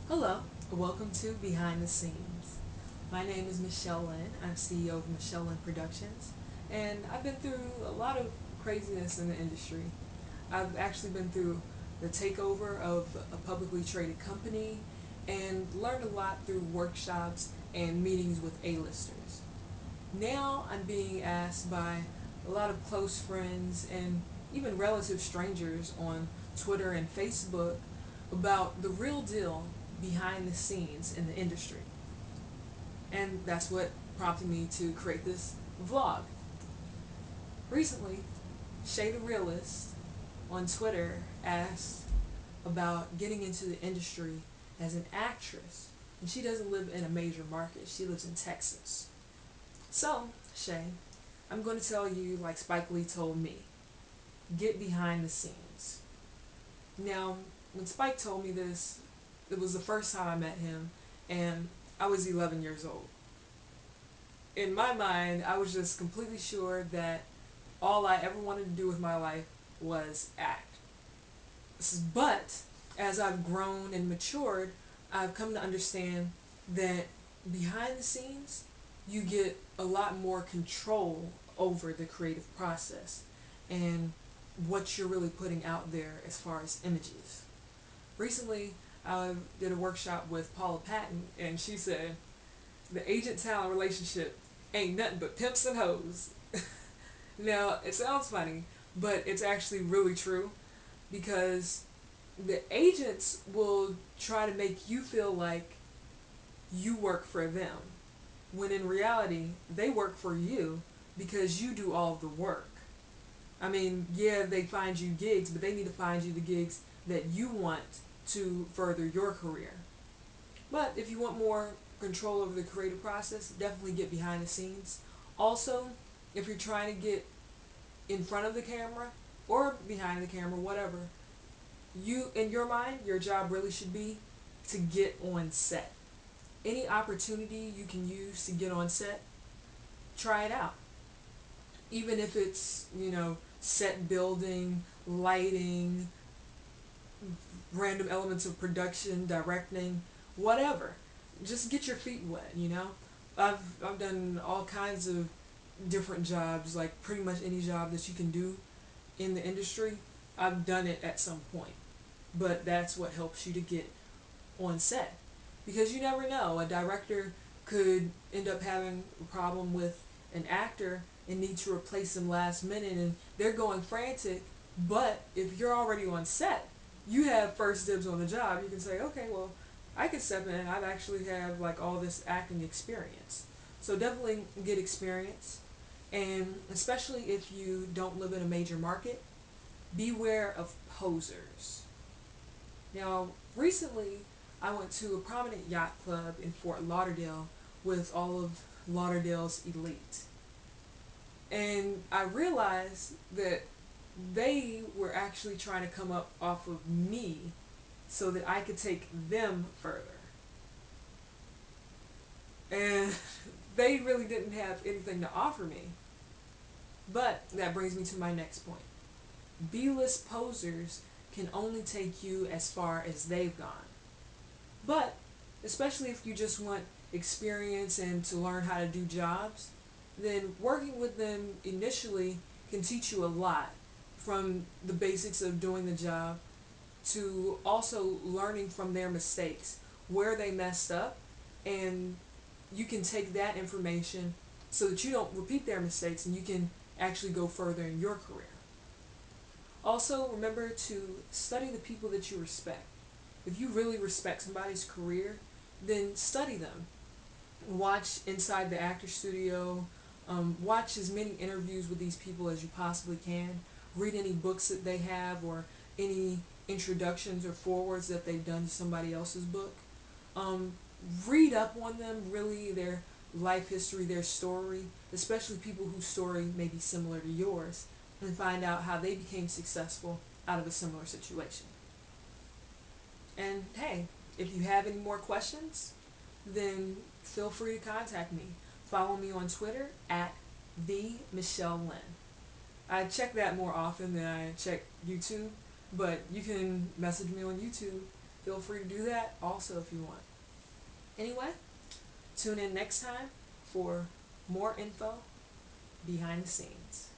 Hello, welcome to Behind the Scenes. My name is Michelle Lynn. I'm CEO of Michelle Lynn Productions, and I've been through a lot of craziness in the industry. I've actually been through the takeover of a publicly traded company and learned a lot through workshops and meetings with A-listers. Now I'm being asked by a lot of close friends and even relative strangers on Twitter and Facebook about the real deal behind the scenes in the industry. And that's what prompted me to create this vlog. Recently, Shay the Realest on Twitter asked about getting into the industry as an actress. And she doesn't live in a major market, she lives in Texas. So, Shay, I'm going to tell you, like Spike Lee told me, get behind the scenes. Now, when Spike told me this, it was the first time I met him, and I was 11 years old. In my mind, I was just completely sure that all I ever wanted to do with my life was act. But as I've grown and matured, I've come to understand that behind the scenes, you get a lot more control over the creative process and what you're really putting out there as far as images. Recently, I did a workshop with Paula Patton, and she said, the agent-talent relationship ain't nothing but pimps and hoes. Now, it sounds funny, but it's actually really true because the agents will try to make you feel like you work for them, when in reality, they work for you because you do all of the work. I mean, yeah, they find you gigs, but they need to find you the gigs that you want to further your career. But if you want more control over the creative process, definitely get behind the scenes. Also, if you're trying to get in front of the camera or behind the camera, whatever, you, in your mind, your job really should be to get on set. Any opportunity you can use to get on set, try it out. Even if it's, set building, lighting, random elements of production, directing, whatever. Just get your feet wet. I've done all kinds of different jobs, like pretty much any job that you can do in the industry, I've done it at some point. But that's what helps you to get on set. Because you never know, a director could end up having a problem with an actor and need to replace him last minute and they're going frantic, but if you're already on set, you have first dibs on the job. You can say, okay, well, I can step in and I actually have like all this acting experience. So definitely get experience, and especially if you don't live in a major market, beware of posers. Now, recently, I went to a prominent yacht club in Fort Lauderdale with all of Lauderdale's elite. And I realized that they were actually trying to come up off of me so that I could take them further. And they really didn't have anything to offer me. But that brings me to my next point. B-list posers can only take you as far as they've gone. But, especially if you just want experience and to learn how to do jobs, then working with them initially can teach you a lot, from the basics of doing the job to also learning from their mistakes, where they messed up, and you can take that information so that you don't repeat their mistakes and you can actually go further in your career. Also, remember to study the people that you respect. If you really respect somebody's career, then study them. Watch inside the actor studio. Watch as many interviews with these people as you possibly can. Read any books that they have or any introductions or forwards that they've done to somebody else's book. Um, Read up on them, really, their life history, their story, especially people whose story may be similar to yours, and find out how they became successful out of a similar situation. And hey, if you have any more questions, then feel free to contact me. Follow me on Twitter at the Michelle Lynn. I check that more often than I check YouTube, but you can message me on YouTube feel free to do that also if you want. Anyway, tune in next time for more info behind the scenes.